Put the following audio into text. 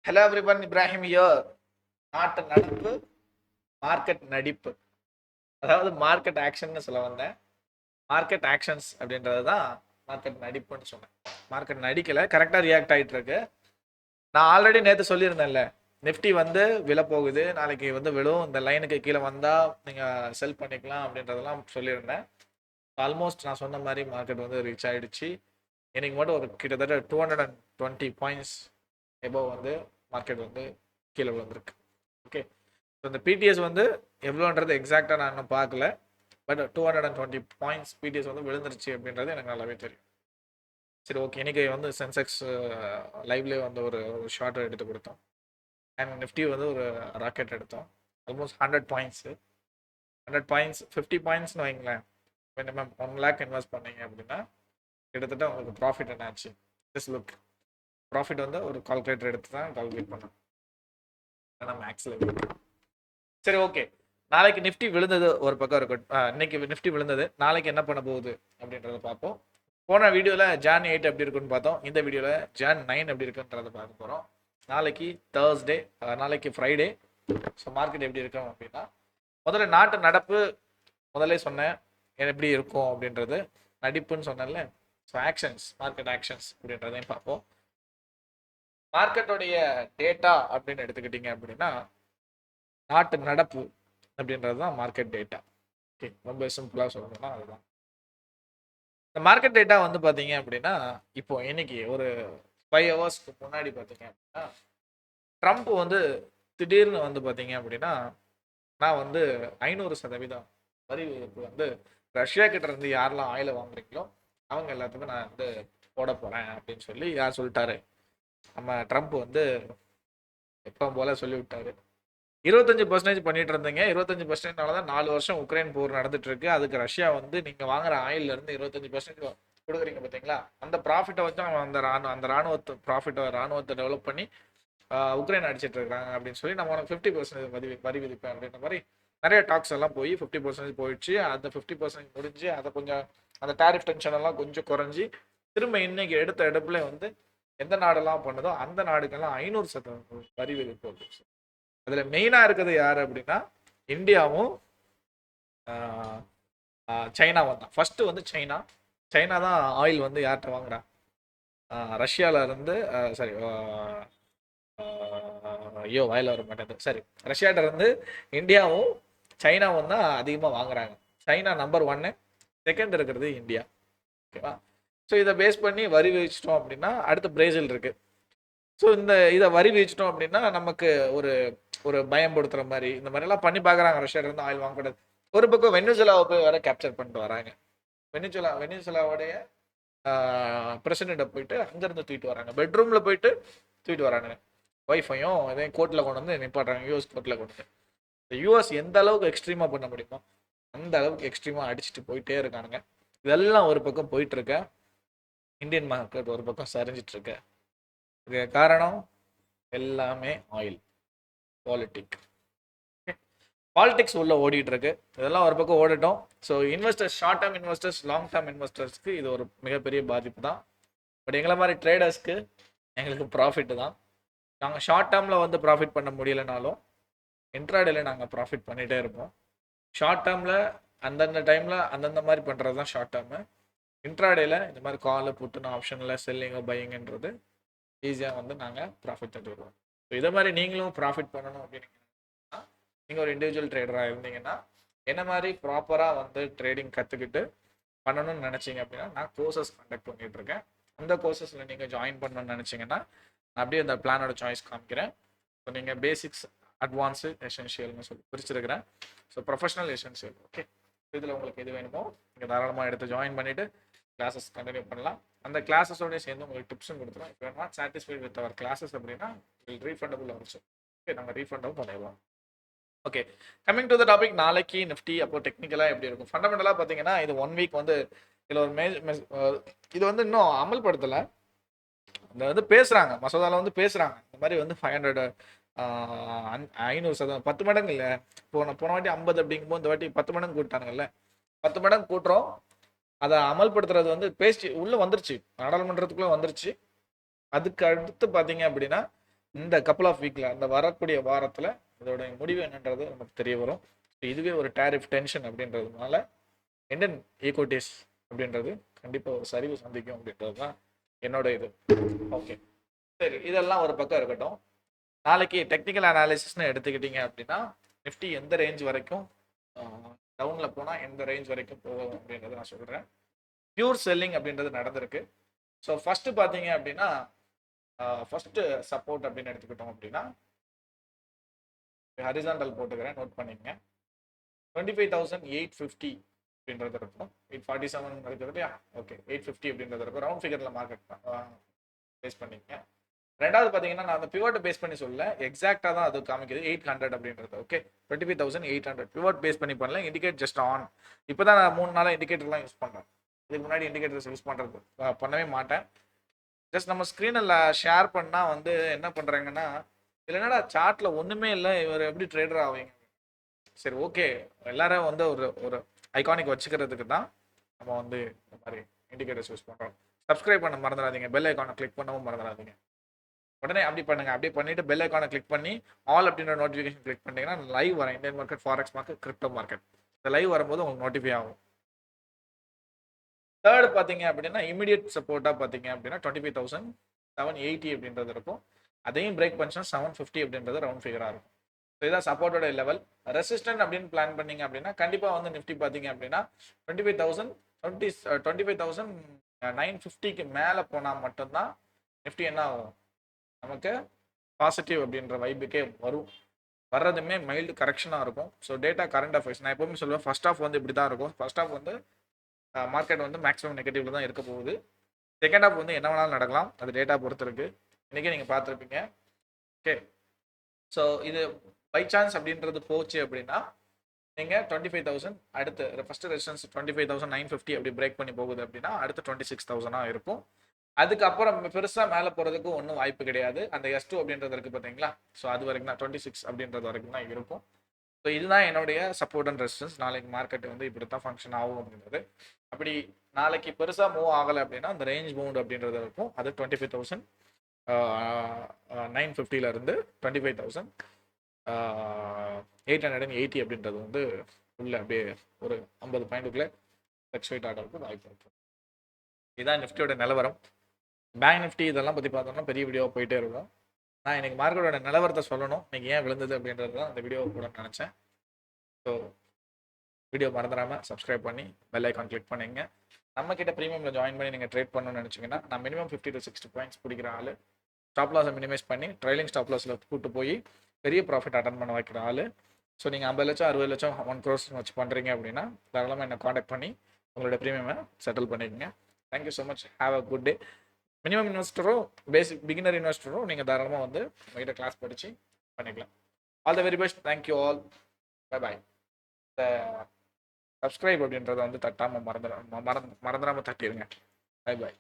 Hello everyone, Ibrahim here. நாட்டு நடப்பு market நடிப்பு, அதாவது மார்க்கெட் ஆக்ஷன் சொல்ல வந்தேன். மார்க்கெட் ஆக்ஷன்ஸ் அப்படின்றது தான் மார்க்கெட் நடிப்புன்னு சொன்னேன். மார்க்கெட் நடிக்கல, கரெக்டாக ரியாக்ட் ஆகிட்டு இருக்கு. நான் ஆல்ரெடி நேற்று சொல்லியிருந்தேன்ல, நிஃப்டி வந்து விழ போகுது, நாளைக்கு வந்து விழும், இந்த லைனுக்கு கீழே வந்தால் நீங்கள் செல் பண்ணிக்கலாம் அப்படின்றதெல்லாம் சொல்லியிருந்தேன். ஆல்மோஸ்ட் நான் சொன்ன மாதிரி மார்க்கெட் வந்து ரீச் ஆகிடுச்சு. இன்னைக்கு மட்டும் ஒரு கிட்டத்தட்ட 220 பாயிண்ட்ஸ் எபோவ் வந்து மார்க்கெட் வந்து கீழே விழுந்திருக்கு. ஓகே, ஸோ இந்த பிடிஎஸ் வந்து எவ்வளோன்றது எக்ஸாக்டாக நான் இன்னும் பார்க்கல. பட் 220 பாயிண்ட்ஸ் பிடிஎஸ் வந்து விழுந்துருச்சு அப்படின்றது எனக்கு நல்லாவே தெரியும். சரி, ஓகே, இன்னைக்கு வந்து சென்செக்ஸ் லைவ்லேயே வந்து ஒரு ஷார்ட் எடுத்து கொடுத்தோம். அண்ட் நிஃப்டி வந்து ஒரு ராக்கெட் எடுத்தோம். Almost 100 points. 100 பாயிண்ட்ஸ் 50 பாயிண்ட்ஸ்னு வைங்களேன். மேம் 1 லேக் இன்வெஸ்ட் பண்ணீங்க அப்படின்னா கிட்டத்தட்ட உங்களுக்கு ப்ராஃபிட் என்னாச்சு? ஜஸ்ட் லுக், ப்ராஃபிட் வந்து ஒரு கால்குலேட்டர் எடுத்து தான் கால்குலேட் பண்ணோம். மேக்ஸில் சரி, ஓகே. நாளைக்கு நிஃப்டி விழுந்தது ஒரு பக்கம் இருக்கட்டும். இன்னைக்கு நிஃப்டி விழுந்தது, நாளைக்கு என்ன பண்ண போகுது அப்படின்றத பார்ப்போம். போன வீடியோவில் ஜான் 8 எப்படி இருக்குன்னு பார்த்தோம். இந்த வீடியோவில் ஜான் 9 எப்படி இருக்குன்றத பார்க்க போகிறோம். நாளைக்கு தேர்ஸ்டே, நாளைக்கு ஃப்ரைடே. ஸோ மார்க்கெட் எப்படி இருக்கும் அப்படின்னா, முதல்ல நாட்டு நடப்பு முதல்ல சொன்னேன் எப்படி இருக்கும் அப்படின்றது. நடிப்புன்னு சொன்னேன்ல, ஸோ ஆக்ஷன்ஸ், மார்க்கெட் ஆக்ஷன்ஸ் அப்படின்றதையும் பார்ப்போம். மார்க்கெட்டோடைய டேட்டா அப்படின்னு எடுத்துக்கிட்டீங்க அப்படின்னா, நாட்டு நடப்பு அப்படின்றது தான் மார்க்கெட் டேட்டா. ஓகே, ரொம்ப சிம்பிளாக சொல்லணும்னா அதுதான். இந்த மார்க்கெட் டேட்டா வந்து பார்த்தீங்க அப்படின்னா, இப்போ இன்னைக்கு ஒரு 5 ஹவர்ஸ்க்கு முன்னாடி பார்த்தீங்க அப்படின்னா, ட்ரம்ப் வந்து திடீர்னு வந்து பார்த்தீங்க அப்படின்னா, நான் வந்து 500% வரி விதிப்பு வந்து ரஷ்யா கிட்ட இருந்து யாரெல்லாம் ஆயில வாங்குறீங்களோ அவங்க எல்லாத்துக்கும் நான் வந்து போட போறேன் அப்படின்னு சொல்லி யார் சொல்லிட்டாரு? நம்ம ட்ரம்ப் வந்து எப்போ போல சொல்லி விட்டாரு. 25% பண்ணிட்டு இருந்தீங்க. 25%னால தான் 4 வருஷம் உக்ரைன் போர் நடந்துட்டு இருக்கு. அதுக்கு ரஷ்யா வந்து நீங்க வாங்குற ஆயில்ல இருந்து 25% கொடுக்குறீங்க பார்த்தீங்களா? அந்த ப்ராஃபிட்டை வச்சு அவங்க அந்த ராணுவத்தை டெவலப் பண்ணி உக்ரைன் அடிச்சிட்டு இருக்காங்க அப்படின்னு சொல்லி நம்ம உனக்கு 50% வரி விதிப்பேன் அப்படின்ற மாதிரி நிறைய டாக்ஸ் எல்லாம் போய் 50% போயிடுச்சு. அந்த 50% முடிஞ்சு அதை கொஞ்சம் அந்த டாரிஃப் டென்ஷன் எல்லாம் கொஞ்சம் குறைஞ்சி திரும்ப இன்னைக்கு எடுத்த எடுப்புல வந்து எந்த நாடெல்லாம் பண்ணுதோ அந்த நாடுக்கெல்லாம் 500% வரி விதிப்பு. அதில் மெயினாக இருக்கிறது யார் அப்படின்னா, இந்தியாவும் சைனாவும் தான். ஃபர்ஸ்ட் வந்து சைனா தான் ஆயில் வந்து யார்கிட்ட வாங்குறா? ரஷ்யால இருந்து சாரி, ஐயோ வாயில் வர மாட்டேங்குது. சரி, ரஷ்யாட்ட இருந்து இந்தியாவும் சைனாவும் தான் அதிகமாக வாங்குறாங்க. சைனா நம்பர் 1, செகண்ட் இருக்கிறது இந்தியா. ஓகேவா? ஸோ இதை பேஸ் பண்ணி வரி விதிச்சிட்டோம் அப்படின்னா அடுத்து பிரேசில் இருக்கு. ஸோ இதை வரி விதிச்சிட்டோம் அப்படின்னா நமக்கு ஒரு ஒரு பயம்படுத்துற மாதிரி இந்த மாதிரி எல்லாம் பண்ணி பார்க்குறாங்க ரஷ்யால இருந்து ஆயில் வாங்கக்கூடாது. ஒரு பக்கம் வெனிசுலாவை போய் வர கேப்சர் பண்ணிட்டு வராங்க. வெனிசுலாவுடைய பிரசிடெண்ட்டை போயிட்டு அங்கேருந்து தூக்கிட்டு வராங்க. பெட்ரூம்ல போயிட்டு தூக்கிட்டு வராங்க. ஒய்ஃபையும் இதையும் கோர்ட்டில் கொண்டு வந்து நிப்பாட்டுறாங்க, யூஎஸ் கோர்ட்டில் கொண்டு வந்து. இந்த யூஎஸ் எந்த அளவுக்கு எக்ஸ்ட்ரீமாக பண்ண முடியுமோ அந்த அளவுக்கு எக்ஸ்ட்ரீமாக அடிச்சுட்டு போயிட்டே இருக்கானுங்க. இதெல்லாம் ஒரு பக்கம் போயிட்டு இருக்க, இந்தியன் மார்க்கெட் ஒரு பக்கம் சரிஞ்சிட்டு இருக்க. இது காரணம் எல்லாமே ஆயில் பாலிடிக்ஸ் உள்ள ஓடிட்டு இருக்கு. இதெல்லாம் ஒரு பக்கம் ஓடட்டும். So investors, short term investors, long term இன்வெஸ்டர்ஸ்க்கு இது ஒரு மிகப்பெரிய பாதிப்பு தான். பட் எங்களை மாதிரி ட்ரேடர்ஸ்க்கு எங்களுக்கு ப்ராஃபிட் தான். நாங்கள் ஷார்ட் டேர்மில் வந்து ப்ராஃபிட் பண்ண முடியலைனாலும் இன்ட்ராடேல நாங்கள் ப்ராஃபிட் பண்ணிகிட்டே இருப்போம். ஷார்ட் டேர்மில் அந்தந்த டைமில் அந்தந்த மாதிரி பண்ணுறது தான் ஷார்ட் டேர்மு. இன்ட்ராடேல இந்த மாதிரி கால் புட்டுன்னு ஆப்ஷனில் செல்லிங்கோ பையிங்கன்றது ஈஸியாக வந்து நாங்கள் ப்ராஃபிட் தட்டிடுவோம். ஸோ இதை மாதிரி நீங்களும் ப்ராஃபிட் பண்ணணும் அப்படின்னு நீங்கள் ஒரு இண்டிவிஜுவல் ட்ரேடராக இருந்தீங்கன்னா என்ன மாதிரி ப்ராப்பராக வந்து ட்ரேடிங் கற்றுக்கிட்டு பண்ணணும்னு நினச்சிங்க அப்படின்னா நான் கோர்சஸ் கண்டக்ட் பண்ணிட்டு இருக்கேன். அந்த கோர்சஸில் நீங்கள் ஜாயின் பண்ணணும்னு நினச்சிங்கன்னா நான் அப்படியே அந்த பிளானோட சாய்ஸ் காமிக்கிறேன். ஸோ நீங்கள் பேசிக்ஸ், அட்வான்ஸு, எசென்ஷியல்னு சொல்லி பிரிச்சிருக்கிறேன். So professional, essential. ஓகே, இதில் உங்களுக்கு எது வேணுமோ நீங்கள் தாராளமாக எடுத்து ஜாயின் பண்ணிவிட்டு கிளாஸஸ் கண்டினியூ பண்ணலாம். அந்த கிளாஸஸோடய சேர்ந்து உங்களுக்கு டிப்ஸும் கொடுத்துருவோம். இப்போ not satisfied with our classes அப்படின்னா ரீஃபண்டபுள் ஆச்சு. ஓகே, நாங்கள் ரீஃபண்டும் பண்ணிடுவோம். Okay, coming to the topic. நாளைக்கு நிஃப்டி அப்போ டெக்னிக்கலாக எப்படி இருக்கும்? ஃபண்டமெண்டலாக பார்த்தீங்கன்னா இது 1 வீக் வந்து இதில் ஒரு இது வந்து இன்னும் அமல்படுத்தலை. இந்த வந்து பேசுகிறாங்க, மசோதாவில் வந்து பேசுகிறாங்க இந்த மாதிரி வந்து 500 500% 10 மடங்கு இல்லை. போன வாட்டி 50 அப்படிங்கும்போது இந்த வாட்டி 10 மடங்கு கூட்டானுங்கல்ல. 10 மடங்கு கூட்டுறோம். அதை அமல்படுத்துறது வந்து பேசி உள்ளே வந்துருச்சு, நாடாளுமன்றத்துக்குள்ளே வந்துருச்சு. அதுக்கு அடுத்து பார்த்தீங்க அப்படின்னா இந்த கப்பல் ஆஃப் வீக்ல அந்த வரக்கூடிய வாரத்தில் இதோட முடிவு என்னன்றது நமக்கு தெரிய வரும். இதுவே ஒரு டேரிஃப் டென்ஷன் அப்படின்றதுனால இந்தியன் ஈக்விட்டிஸ் அப்படின்றது கண்டிப்பாக ஒரு சரிவு சந்திக்கும் அப்படின்றது தான் என்னோட இது. ஓகே, சரி, இதெல்லாம் ஒரு பக்கம் இருக்கட்டும். நாளைக்கு டெக்னிக்கல் அனாலிசிஸ்னு எடுத்துக்கிட்டீங்க அப்படின்னா நிஃப்டி எந்த ரேஞ்ச் வரைக்கும் டவுனில் போனால் எந்த ரேஞ்ச் வரைக்கும் போகும் அப்படின்றத நான் சொல்கிறேன். பியூர் செல்லிங் அப்படின்றது நடந்திருக்கு. ஸோ ஃபஸ்ட்டு பார்த்தீங்க அப்படின்னா ஃபஸ்ட்டு சப்போர்ட் அப்படின்னு எடுத்துக்கிட்டோம் அப்படின்னா ஹரிசாண்டல் போட்டுக்கிறேன், நோட் பண்ணிக்கங்க. 25,850 அப்படின்றது இருக்கும். 847 இருக்குது இல்லையா? ஓகே, 850 அப்படின்றது இருக்கும். ரவுண்ட் ஃபிகரில் மார்க்கெட் பேஸ் பண்ணிக்கங்க. ரெண்டாவது பார்த்தீங்கன்னா நான் அந்த பிவோட்டை பேஸ் பண்ணி சொல்ல எக்ஸாக்டாக தான் அது காமிக்குது 800 அப்படின்றது. ஓகே, 25,800 பிவோட் பேஸ் பண்ணி பண்ணல, இண்டிகேட் ஜஸ்ட் ஆன். இப்போ தான் நான் 3 நாளாக இண்டிகேட்டர்லாம் யூஸ் பண்ணுறேன். இதுக்கு முன்னாடி இண்டிகேட்டர்ஸ் யூஸ் பண்ணுறது பண்ணவே மாட்டேன். ஜஸ்ட் நம்ம ஸ்க்ரீனில் ஷேர் பண்ணால் வந்து என்ன பண்ணுறாங்கன்னா, இல்லை என்னடா சார்ட்டில் ஒன்றுமே இல்லை, இவர் எப்படி ட்ரேடர் ஆவீங்க? சரி, ஓகே, எல்லாரும் வந்து ஒரு ஒரு ஐகானிக் வச்சுக்கிறதுக்கு தான் நம்ம வந்து இந்த மாதிரி இண்டிகேட்டர்ஸ் யூஸ் பண்ணுறோம். சப்ஸ்கிரைப் பண்ண மறந்துடாதீங்க, பெல் ஐக்கானை கிளிக் பண்ணவும் மறந்துடாதீங்க. உடனே அப்படி பண்ணுங்க. அப்படி பண்ணிட்டு பெல் ஐக்கானை கிளிக் பண்ணி ஆல் அப்படின்ற நோட்டிஃபிகேஷன் கிளிக் பண்ணிட்டீங்கன்னா லைவ் வரும். Indian market, forex market, crypto market, இந்த லைவ் வரும்போது உங்களுக்கு நோட்டிஃபை ஆகும். தேர்ட் பார்த்தீங்க அப்படின்னா இமீடியட் சப்போர்ட்டாக பார்த்தீங்க அப்படின்னா 25,780 அப்படின்றது இருக்கும். அதையும் பிரேக் பண்ணிச்சுன்னா 750 அப்படின்றது ரவுண்ட் ஃபிகராக இருக்கும். ஸோ இதான் சப்போர்ட்டோட லெவல். ரெசிஸ்டன்ட் அப்படின்னு பிளான் பண்ணீங்க அப்படின்னா கண்டிப்பாக வந்து நிஃப்டி பார்த்தீங்க அப்படின்னா 25,950க்கு மேலே போனால் மட்டும்தான் நிஃப்டி என்ன ஆகும், நமக்கு பாசிட்டிவ் அப்படின்ற வைப்புக்கே வரும். வர்றதுமே மைல்டு கரெக்ஷனாக இருக்கும். ஸோ டேட்டா கரண்ட் அஃபேர்ஸ் நான் எப்பவுமே சொல்லுவேன், ஃபர்ஸ்ட் ஆஃப் வந்து இப்படி தான் இருக்கும். ஃபர்ஸ்ட் ஆஃப் வந்து மார்க்கெட் வந்து மேக்ஸிமம் நெகட்டிவ்ல தான் இருக்க போகுது. செகண்ட் ஹாஃப் வந்து என்ன வேணாலும் நடக்கலாம், அது டேட்டா பொறுத்து இருக்கு. இன்றைக்கே நீங்கள் பார்த்துருப்பீங்க. ஓகே, ஸோ இது பை சான்ஸ் அப்படின்றது போச்சு அப்படின்னா நீங்கள் 25,000 அடுத்து ஃபஸ்ட்டு ரெசிஸ்டன்ஸ் 25,950 அப்படி பிரேக் பண்ணி போகுது அப்படின்னா அடுத்து 26,000 இருக்கும். அதுக்கப்புறம் பெருசாக மேலே போகிறதுக்கு ஒன்றும் வாய்ப்பு கிடையாது. அந்த S2 அப்படின்றது இருக்குது பார்த்தீங்களா, ஸோ அது வரைக்கும் தான் 26 அப்படின்றது வரைக்கும் தான் இருக்கும். ஸோ இதுதான் என்னுடைய சப்போர்ட் அண்ட் ரெசிஸ்டன்ஸ். நாளைக்கு மார்க்கெட் வந்து இப்படி தான் ஃபங்க்ஷன் ஆகும் அப்படின்றது. அப்படி நாளைக்கு பெருசாக மூவ் ஆகலை அப்படின்னா அந்த ரேஞ்ச் மூவ் அப்படின்றது இருக்கும். அது 25,950 இருந்து 25,880 அப்படின்றது வந்து உள்ள அப்படியே ஒரு 50 பாயிண்ட்டுக்குள்ளே ஃப்ளக்சுவேட் ஆகிறதுக்கு வாய்ப்பு இருக்கு. இதுதான் நிஃப்டியோட நிலவரம். பேங்க் நிஃப்டி இதெல்லாம் பற்றி பார்த்தோம்னா பெரிய வீடியோ போயிட்டே இருக்கும். நான் இன்னைக்கு மார்க்கெட்டோட நிலவரத்தை சொல்லணும், இன்னைக்கு ஏன் விழுந்தது அப்படின்றது தான் அந்த வீடியோ கூட நினச்சேன். ஸோ வீடியோ மறந்துடாமல் சப்ஸ்கிரைப் பண்ணி பெல் ஐக்கான் கிளிக் பண்ணிங்க. நம்ம கிட்ட ப்ரீமியமில் ஜாயின் பண்ணி நீங்கள் ட்ரேட் பண்ணணும்னு நினச்சிங்கன்னா நான் மினிமம் 50 to 60 பாயிண்ட்ஸ் பிடிக்கிற ஆள். ஸ்டாப் லாஸை மினிமைஸ் பண்ணி ட்ரைலிங் ஸ்டாப் லாஸில் கூட்டு போய் பெரிய ப்ராஃபிட் அட்டன் பண்ண வைக்கிற ஆள். ஸோ நீங்கள் 50 லட்சம் 60 லட்சம் 1 crore வச்சு பண்ணுறீங்க அப்படின்னா தாராளமாக என்னை காண்டாக்ட் பண்ணி உங்களோட ப்ரீமியமை செட்டில் பண்ணிக்கோங்க. Thank you so much, have a good day. Minimum இன்வெஸ்டரோ பிகினர் இன்வெஸ்டரோ நீங்கள் தாராளமாக வந்து உங்கள்கிட்ட கிளாஸ் படித்து பண்ணிக்கலாம். All the very best, thank you all, bye bye. இந்த சப்ஸ்கிரைப் அப்படின்றத வந்து தட்டாமல் மறந்துடாமல் தட்டிடுங்க. Bye bye.